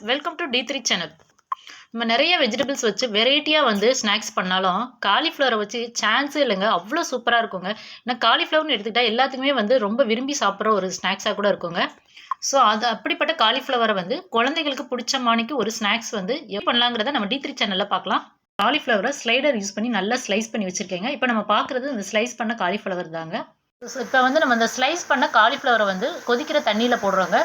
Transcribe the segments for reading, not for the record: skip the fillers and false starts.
Welcome to D3 channel. நம்ம நிறைய vegetables வச்சு வெரைட்டியாக வந்து ஸ்நாக்ஸ் பண்ணாலும் காலிஃப்ளவரை வச்சு சான்ஸே இல்லைங்க. அவ்வளோ சூப்பராக இருக்குங்க. ஏன்னா காலிஃப்ளவர்னு எடுத்துக்கிட்டால் எல்லாத்துக்குமே வந்து ரொம்ப விரும்பி சாப்பிட்ற ஒரு ஸ்நாக்ஸாக கூட இருக்குங்க. ஸோ அது அப்படிப்பட்ட காலிஃப்ளவரை வந்து குழந்தைகளுக்கு பிடிச்ச மாணிக்கு ஒரு ஸ்நாக்ஸ் வந்து எப்படி பண்ணலாங்கிறத நம்ம D3 சேனலில் பார்க்கலாம். காலிஃப்ளவரை ஸ்லைடர் யூஸ் பண்ணி நல்லா ஸ்லைஸ் பண்ணி வச்சுருக்கேங்க. இப்போ நம்ம பார்க்குறது இந்த ஸ்லைஸ் பண்ண காலிஃப்ளவர் தாங்க. இப்போ வந்து நம்ம இந்த ஸ்லைஸ் பண்ண காலிஃப்ளவரை வந்து கொதிக்கிற தண்ணியில் போடுறோங்க.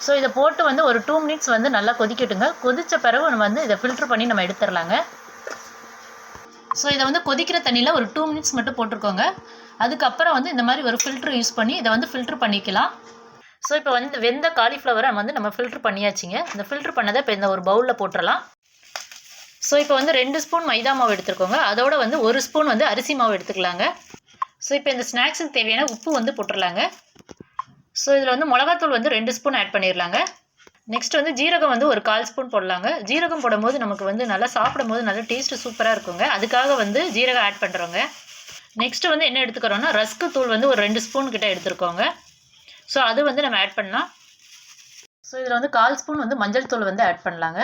ஸோ இதை போட்டு வந்து ஒரு 2 மினிட்ஸ் வந்து நல்லா கொதிக்கட்டுங்க. கொதித்த பிறகு நம்ம வந்து இதை ஃபில்ட்ரு பண்ணி நம்ம எடுத்துடலாங்க. ஸோ இதை வந்து கொதிக்கிற தண்ணியில் ஒரு 2 மினிட்ஸ் மட்டும் போட்டிருக்கோங்க. அதுக்கப்புறம் வந்து இந்த மாதிரி ஒரு ஃபில்ட்ரு யூஸ் பண்ணி இதை வந்து ஃபில்ட்ரு பண்ணிக்கலாம். ஸோ இப்போ வந்து வெந்த காலிஃப்ளவரை வந்து நம்ம ஃபில்ட்ரு பண்ணியாச்சுங்க. இந்த ஃபில்ட்ரு பண்ணதை இப்போ இந்த ஒரு பவுலில் போட்டுடலாம். ஸோ இப்போ வந்து 2 ஸ்பூன் மைதா மாவு எடுத்துருக்கோங்க. அதோட வந்து 1 ஸ்பூன் வந்து அரிசி மாவு எடுத்துக்கலாங்க. ஸோ இப்போ இந்த ஸ்நாக்ஸுக்கு தேவையான உப்பு வந்து போட்டுடலாங்க. ஸோ இதில் வந்து மிளகாத்தூள் வந்து 2 ஸ்பூன் ஆட் பண்ணிடலாங்க. நெக்ஸ்ட் வந்து ஜீரகம் வந்து ஒரு 1/4 ஸ்பூன் போடலாங்க. ஜீரகம் போடும்போது நமக்கு வந்து நல்லா சாப்பிடும்போது நல்லா டேஸ்ட்டு சூப்பராக இருக்குங்க. அதுக்காக வந்து ஜீரகம் ஆட் பண்ணுறோங்க. நெக்ஸ்ட்டு வந்து என்ன எடுத்துக்கிறோன்னா ரஸ்க்கு தூள் வந்து ஒரு 2 ஸ்பூன் கிட்ட எடுத்துருக்கோங்க. ஸோ அது வந்து நம்ம ஆட் பண்ணலாம். ஸோ இதில் வந்து 1/4 ஸ்பூன் வந்து மஞ்சள் தூள் வந்து ஆட் பண்ணலாங்க.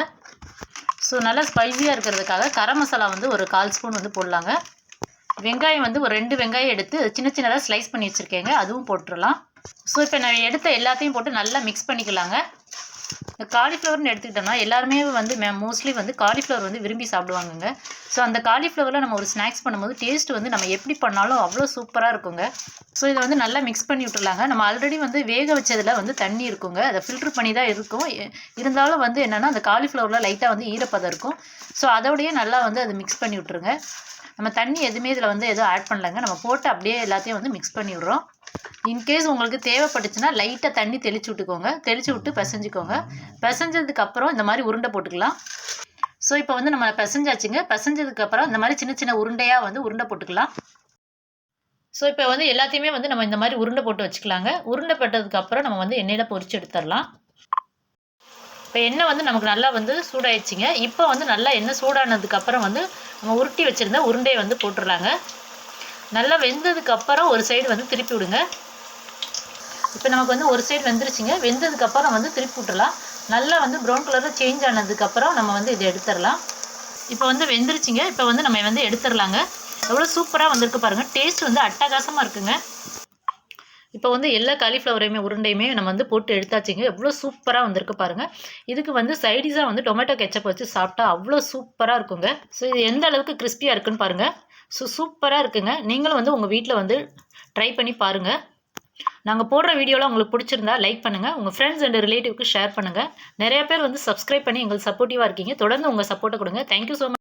ஸோ நல்லா ஸ்பைஸியாக இருக்கிறதுக்காக கரம் மசாலா வந்து ஒரு 1/4 ஸ்பூன் வந்து போடலாங்க. வெங்காயம் வந்து ஒரு 2 வெங்காயம் எடுத்து சின்ன சின்னதாக ஸ்லைஸ் பண்ணி வச்சுருக்கேங்க. அதுவும் போட்டுடலாம். ஸோ இப்போ நான் எடுத்த எல்லாத்தையும் போட்டு நல்லா மிக்ஸ் பண்ணிக்கலாங்க. இந்த காலிஃப்ளவர்னு எடுத்துக்கிட்டோம்னா எல்லாருமே வந்து மோஸ்ட்லி வந்து காலிஃப்ளவர் வந்து விரும்பி சாப்பிடுவாங்கங்க. ஸோ அந்த காலிஃப்ளவரில் நம்ம ஒரு ஸ்நாக்ஸ் பண்ணும்போது டேஸ்ட் வந்து நம்ம எப்படி பண்ணாலும் அவ்வளோ சூப்பராக இருக்குங்க. ஸோ இதை வந்து நல்லா மிக்ஸ் பண்ணி விட்டுருலாங்க. நம்ம ஆல்ரெடி வந்து வேக வச்சதில் வந்து தண்ணி இருக்குங்க. அதை ஃபில்ட்ரு பண்ணி தான் இருக்கும். இருந்தாலும் வந்து என்னென்னா அந்த காலிஃப்ளவரில் லைட்டாக வந்து ஈரப்பதம் இருக்கும். ஸோ அதோடையே நல்லா வந்து அது மிக்ஸ் பண்ணி விட்ருங்க. நம்ம தண்ணி எதுவுமே இதில் வந்து எதுவும் ஆட் பண்ணலைங்க. நம்ம போட்டு அப்படியே எல்லாத்தையும் வந்து மிக்ஸ் பண்ணி விட்றோம். இன்கேஸ் உங்களுக்கு தேவைப்பட்டுச்சுன்னா லைட்டாக தண்ணி தெளித்து விட்டுக்கோங்க. தெளித்து விட்டு பிசைஞ்சிக்கோங்க. பிசைஞ்சதுக்கப்புறம் இந்த மாதிரி உருண்டை போட்டுக்கலாம். ஸோ இப்போ வந்து நம்ம பிசைஞ்சாச்சுங்க. பிசைஞ்சதுக்கப்புறம் இந்த மாதிரி சின்ன சின்ன உருண்டையாக வந்து உருண்டை போட்டுக்கலாம். ஸோ இப்போ வந்து எல்லாத்தையுமே வந்து நம்ம இந்த மாதிரி உருண்டை போட்டு வச்சுக்கலாங்க. உருண்டை போட்டதுக்கப்புறம் நம்ம வந்து எண்ணெயில் பொரிச்சு எடுத்துடலாம். இப்போ எண்ணெய் வந்து நமக்கு நல்லா வந்து சூடாயிடுச்சிங்க. இப்போ வந்து நல்லா எண்ணெய் சூடானதுக்கப்புறம் வந்து நம்ம உருட்டி வச்சுருந்த உருண்டையை வந்து போட்டுடலாங்க. நல்லா வெந்ததுக்கப்புறம் ஒரு சைடு வந்து திருப்பி விடுங்க. இப்போ நமக்கு வந்து ஒரு சைடு வெந்துருச்சுங்க. வெந்ததுக்கப்புறம் வந்து திருப்பி விட்டுடலாம். நல்லா வந்து ப்ரௌன் கலரில் சேஞ்ச் ஆனதுக்கப்புறம் நம்ம வந்து இதை எடுத்துடலாம். இப்போ வந்து வெந்துருச்சுங்க. இப்போ வந்து நம்ம வந்து எடுத்துடலாங்க. எவ்வளோ சூப்பராக வந்திருக்கு பாருங்கள். டேஸ்ட் வந்து அட்டகாசமாக இருக்குங்க. இப்போ வந்து எல்லா காலிஃப்ளவரையுமே உருண்டையுமே நம்ம வந்து போட்டு எடுத்தாச்சுங்க. எவ்வளோ சூப்பராக வந்திருக்கு பாருங்கள். இதுக்கு வந்து சைடிஷாக வந்து டொமேட்டோ கெச்சப் வச்சு சாப்பிட்டா அவ்வளோ சூப்பராக இருக்குங்க. ஸோ இது எந்த அளவுக்கு கிறிஸ்பியாக இருக்குன்னு பாருங்கள். ஸோ சூப்பராக இருக்குங்க. நீங்களும் வந்து உங்கள் வீட்டில் வந்து ட்ரை பண்ணி பாருங்கள். நாங்கள் போடுற வீடியோலாம் உங்களுக்கு பிடிச்சிருந்தா லைக் பண்ணுங்கள். உங்கள் ஃப்ரெண்ட்ஸ் அண்ட் ரிலேட்டிவ்க்கு ஷேர் பண்ணுங்கள். நிறைய பேர் வந்து சப்ஸ்கிரைப் பண்ணி எங்களுக்கு சப்போர்ட்டிவாக இருக்கீங்க. தொடர்ந்து உங்கள் சப்போர்ட்டை கொடுங்க. Thank you so much.